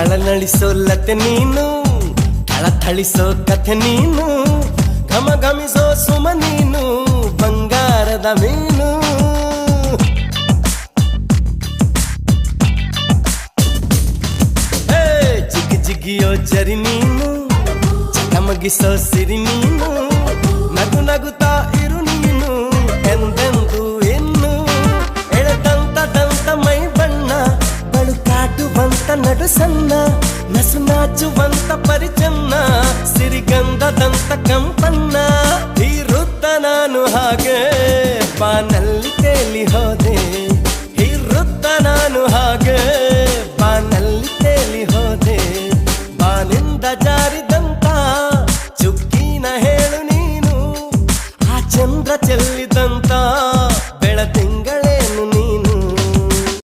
ಥಳನಳಿಸೋ ಲತೆ ನೀನು, ಥಳಥಳಿಸೋ ಕಥೆ ನೀನು, ಘಮ ಘಮಿಸೋ ಸುಮ ನೀನು, ಬಂಗಾರದ ಮೀನು. ಜಿಗಿ ಜಿಗಿಯೋ ಜರಿ ನೀನು, ಚಕಮಗಿಸೋ ಸಿರಿ ನೀನು, ನಗು ನಗುತ್ತಾ ಇರು ನೀನು ಎಂದೆಂದು ಇನ್ನು. ಎಳೆದಂತ ದಂತ ಮೈ ಬಣ್ಣ, ಬಳುಕಾಟುವಂತ ನಡು ಸಣ್ಣ, ನಸು ನಾಚುವಂತ ಪರಿಚನ್ನ, ಸಿರಿಗಂಧದಂತ ಕಂಪ